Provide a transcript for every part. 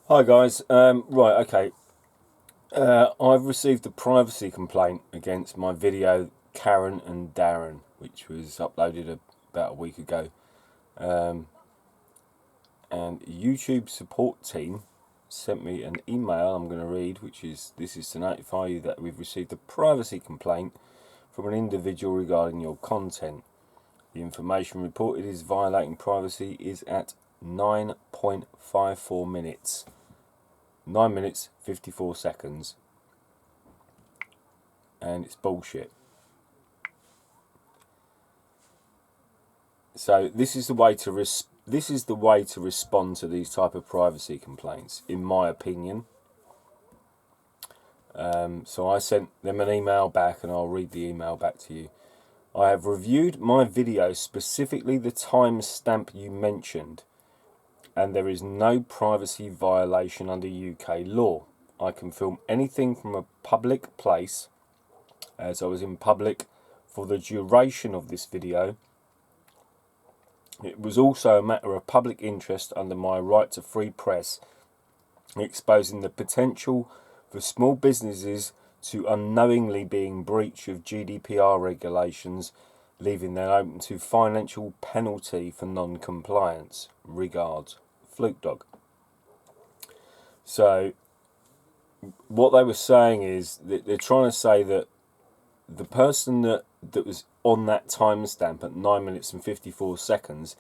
Hi guys, right, okay. I've received a privacy complaint against my video Karen and Darren, which was uploaded about a week ago. And YouTube support team sent me an email I'm going to read, this is to notify you that we've received a privacy complaint from an individual regarding your content. The information reported is violating privacy is at 9.54 minutes. 9 minutes 54 seconds, and it's bullshit. So this is the way to respond to these type of privacy complaints, in my opinion. So I sent them an email back, and I'll read the email back to you. I have reviewed my video, specifically the timestamp you mentioned, and there is no privacy violation under UK law. I can film anything from a public place, as I was in public for the duration of this video. It was also a matter of public interest under my right to free press, exposing the potential for small businesses to unknowingly be in breach of GDPR regulations, leaving them open to financial penalty for non-compliance. Regards, Fluke Dog. So what they were saying is that they're trying to say that the person that was on that timestamp at 9 minutes and 54 seconds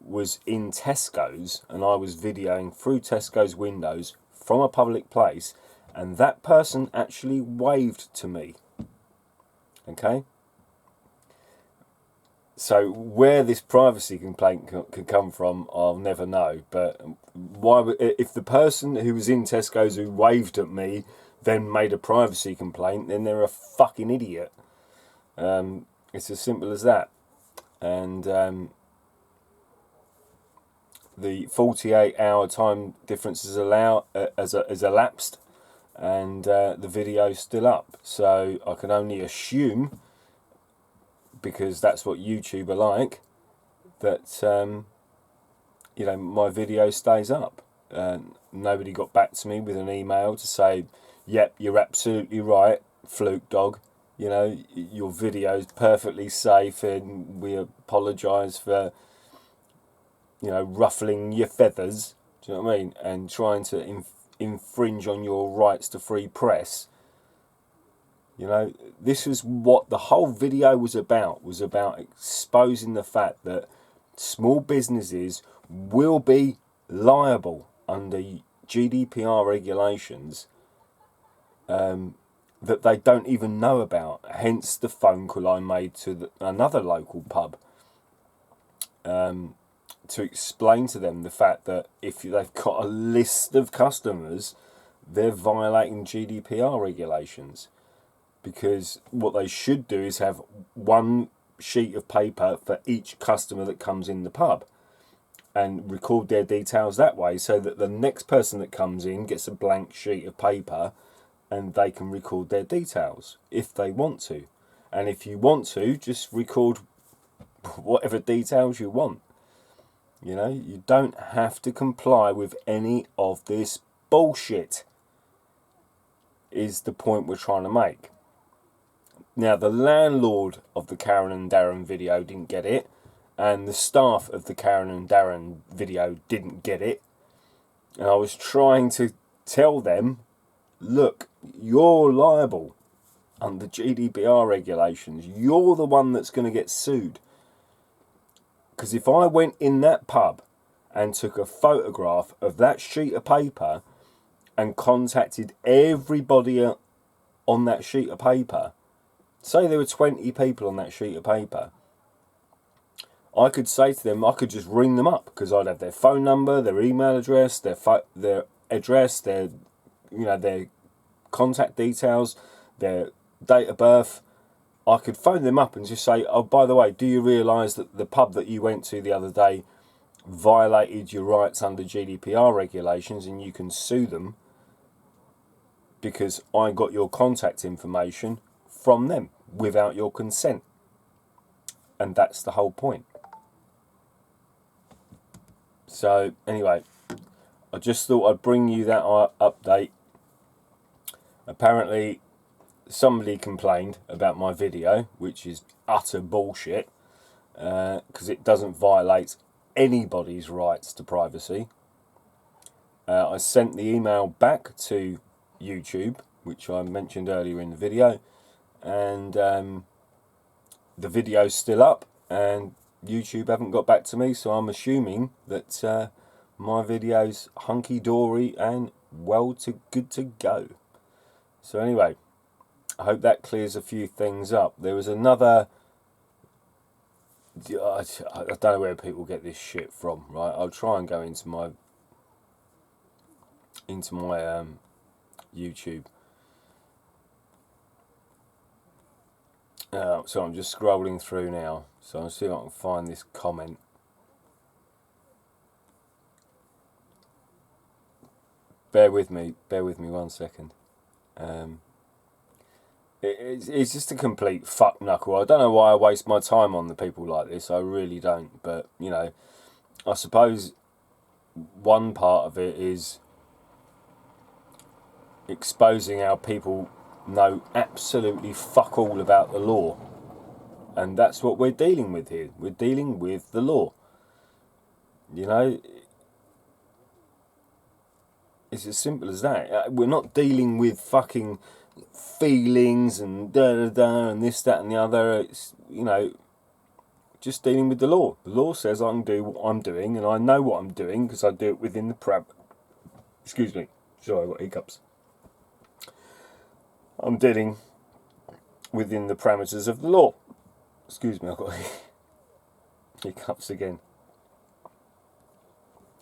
was in Tesco's, and I was videoing through Tesco's windows from a public place, and that person actually waved to me. Okay? So where this privacy complaint could come from, I'll never know. But why, if the person who was in Tesco's who waved at me then made a privacy complaint, then they're a fucking idiot. It's as simple as that. And the 48-hour time difference is elapsed, and the video's still up. So I can only assume, because that's what YouTube are like, that my video stays up. Nobody got back to me with an email to say, yep, you're absolutely right, Fluke Dog. Your video is perfectly safe, and we apologise for, ruffling your feathers. Do you know what I mean? And trying to infringe on your rights to free press. This was what the whole video was about exposing the fact that small businesses will be liable under GDPR regulations that they don't even know about. Hence the phone call I made to another local pub to explain to them the fact that if they've got a list of customers, they're violating GDPR regulations. Because what they should do is have one sheet of paper for each customer that comes in the pub, and record their details that way, so that the next person that comes in gets a blank sheet of paper and they can record their details if they want to. And if you want to, just record whatever details you want. You don't have to comply with any of this bullshit, is the point we're trying to make. Now, the landlord of the Karen and Darren video didn't get it, and the staff of the Karen and Darren video didn't get it. And I was trying to tell them, look, you're liable under GDPR regulations. You're the one that's going to get sued. Because if I went in that pub and took a photograph of that sheet of paper and contacted everybody on that sheet of paper, say there were 20 people on that sheet of paper, I could say to them, I could just ring them up, because I'd have their phone number, their email address, their address, their contact details, their date of birth. I could phone them up and just say, oh, by the way, do you realise that the pub that you went to the other day violated your rights under GDPR regulations, and you can sue them because I got your contact information from them without your consent. And that's the whole point. So anyway, I just thought I'd bring you that update. Apparently somebody complained about my video, which is utter bullshit, because it doesn't violate anybody's rights to privacy. I sent the email back to YouTube, which I mentioned earlier in the video, and the video's still up, and YouTube haven't got back to me, so I'm assuming that my video's hunky-dory and good to go. So anyway, I hope that clears a few things up. There was another... I don't know where people get this shit from, right? I'll try and go into my YouTube. So I'm just scrolling through now. So I'll see if I can find this comment. Bear with me 1 second. It's just a complete fuck knuckle. I don't know why I waste my time on the people like this. I really don't. But, you know, I suppose one part of it is exposing how people know absolutely fuck all about the law. And that's what we're dealing with here. We're dealing with the law. You know, it's as simple as that. We're not dealing with fucking feelings and da-da-da and this, that and the other. It's, you know, just dealing with the law. The law says I can do what I'm doing, and I know what I'm doing because I do it within the Excuse me. Sorry, I've got hiccups. I'm dealing within the parameters of the law. Excuse me, I've got hiccups again.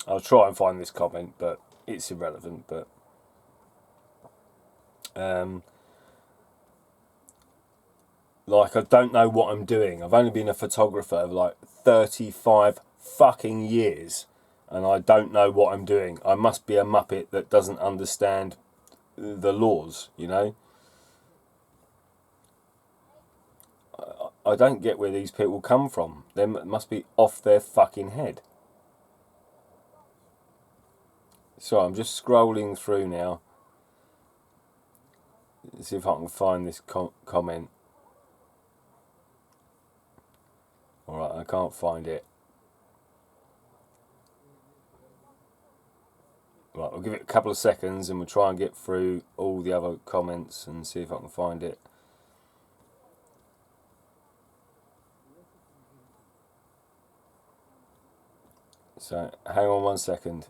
I'll try and find this comment, but it's irrelevant. But like, I don't know what I'm doing. I've only been a photographer for like 35 fucking years, and I don't know what I'm doing. I must be a muppet that doesn't understand the laws, you know. I don't get where these people come from. They must be off their fucking head. So I'm just scrolling through now. Let's see if I can find this comment. Alright, I can't find it. Right, I'll give it a couple of seconds and we'll try and get through all the other comments and see if I can find it. So, hang on 1 second.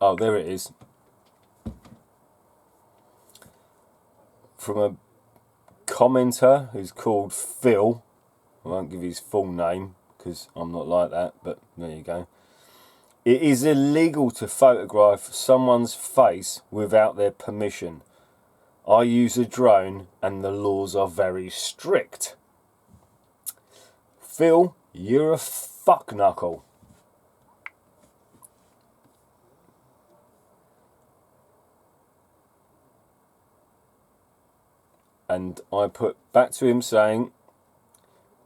Oh, there it is. From a commenter who's called Phil. I won't give his full name because I'm not like that, but there you go. It is illegal to photograph someone's face without their permission. I use a drone and the laws are very strict. Phil, you're a fuck knuckle. And I put back to him saying,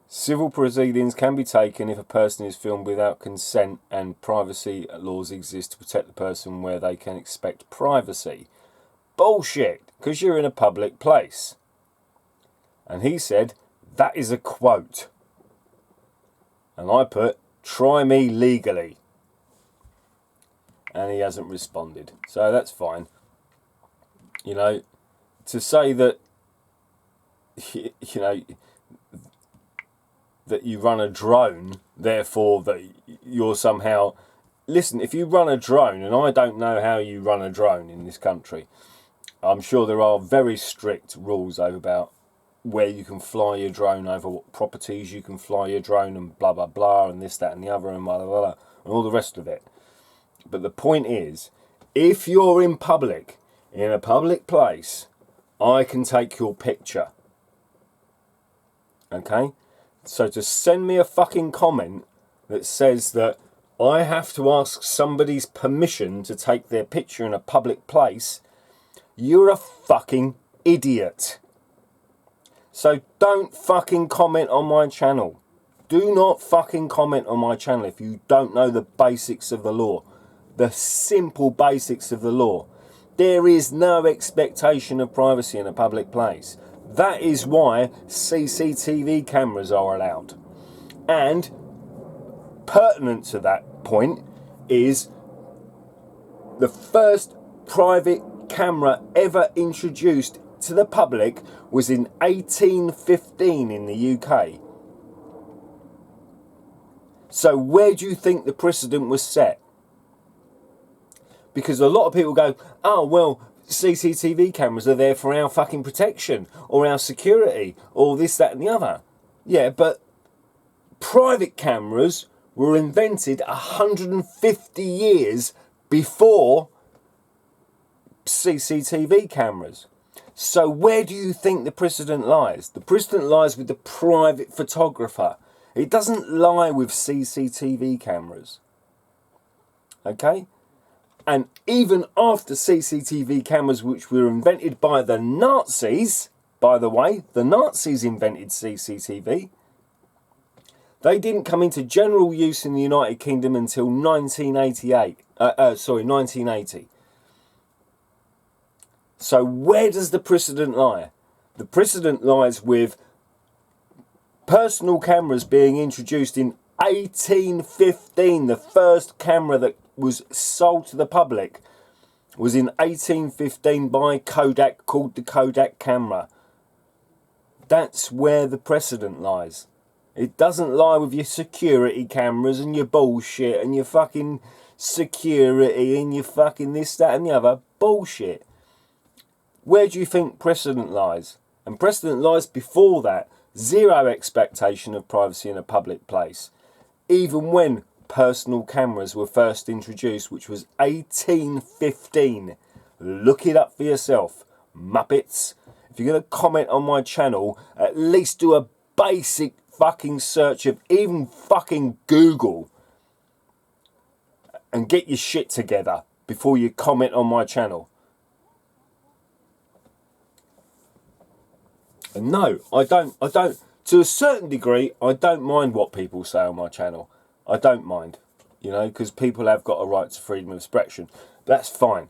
civil proceedings can be taken if a person is filmed without consent, and privacy laws exist to protect the person where they can expect privacy. Bullshit, because you're in a public place. And he said, that is a quote. And I put, try me legally. And he hasn't responded. So that's fine. You know, to say that, you know, that you run a drone, therefore that you're somehow... Listen, if you run a drone, and I don't know how you run a drone in this country, I'm sure there are very strict rules about where you can fly your drone, over what properties you can fly your drone, and blah, blah, blah, and this, that, and the other, and blah, blah, blah, and all the rest of it. But the point is, if you're in public, in a public place, I can take your picture. Okay? So to send me a fucking comment that says that I have to ask somebody's permission to take their picture in a public place, you're a fucking idiot. So don't fucking comment on my channel. do not fucking comment on my channel if you don't know the basics of the law. The simple basics of the law. There is no expectation of privacy in a public place. That is why CCTV cameras are allowed. And pertinent to that point is the first private camera ever introduced to the public was in 1815 in the UK. So where do you think the precedent was set? Because a lot of people go, oh, well, CCTV cameras are there for our fucking protection or our security or this, that and the other. Yeah, but private cameras were invented 150 years before CCTV cameras. So where do you think the precedent lies? The precedent lies with the private photographer. It doesn't lie with CCTV cameras. Okay? And even after CCTV cameras, which were invented by the Nazis, by the way, the Nazis invented CCTV, they didn't come into general use in the United Kingdom until 1980. So where does the precedent lie? The precedent lies with personal cameras being introduced in 1815. The first camera that was sold to the public was in 1815 by Kodak, called the Kodak camera. That's where the precedent lies. It doesn't lie with your security cameras and your bullshit and your fucking security and your fucking this, that and the other bullshit. Where do you think precedent lies? And precedent lies before that. Zero expectation of privacy in a public place. Even when personal cameras were first introduced, which was 1815. Look it up for yourself, Muppets. If you're going to comment on my channel, at least do a basic fucking search of even fucking Google and get your shit together before you comment on my channel. And no, I don't, to a certain degree, I don't mind what people say on my channel. I don't mind, you know, because people have got a right to freedom of expression. That's fine.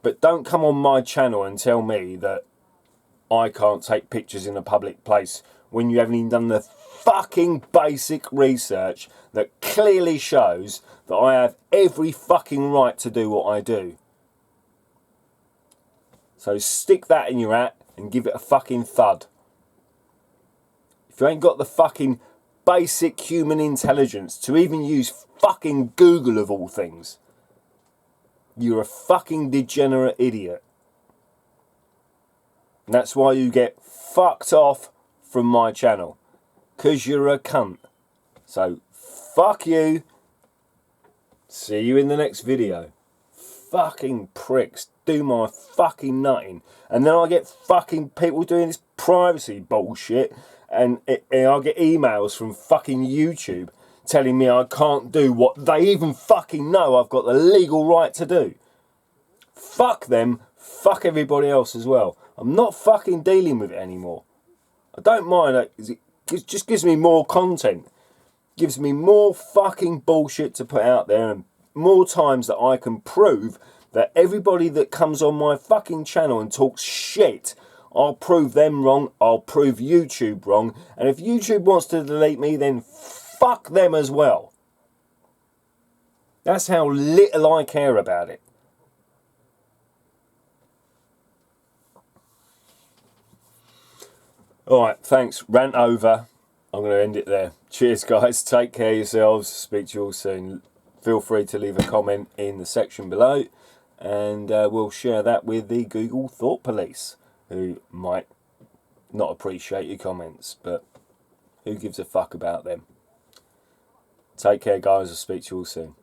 But don't come on my channel and tell me that I can't take pictures in a public place when you haven't even done the fucking basic research that clearly shows that I have every fucking right to do what I do. So stick that in your hat and give it a fucking thud. If you ain't got the fucking basic human intelligence to even use fucking Google of all things, you're a fucking degenerate idiot. And that's why you get fucked off from my channel. 'Cause you're a cunt. So fuck you. See you in the next video. Fucking pricks do my fucking nutting. And then I get fucking people doing this privacy bullshit. And I get emails from fucking YouTube telling me I can't do what they even fucking know I've got the legal right to do. Fuck them, fuck everybody else as well. I'm not fucking dealing with it anymore. I don't mind it. It just gives me more content. Gives me more fucking bullshit to put out there and more times that I can prove that everybody that comes on my fucking channel and talks shit, I'll prove them wrong, I'll prove YouTube wrong, and if YouTube wants to delete me, then fuck them as well. That's how little I care about it. Alright, thanks. Rant over. I'm going to end it there. Cheers, guys. Take care of yourselves. Speak to you all soon. Feel free to leave a comment in the section below, and we'll share that with the Google Thought Police, who might not appreciate your comments, but who gives a fuck about them? Take care, guys. I'll speak to you all soon.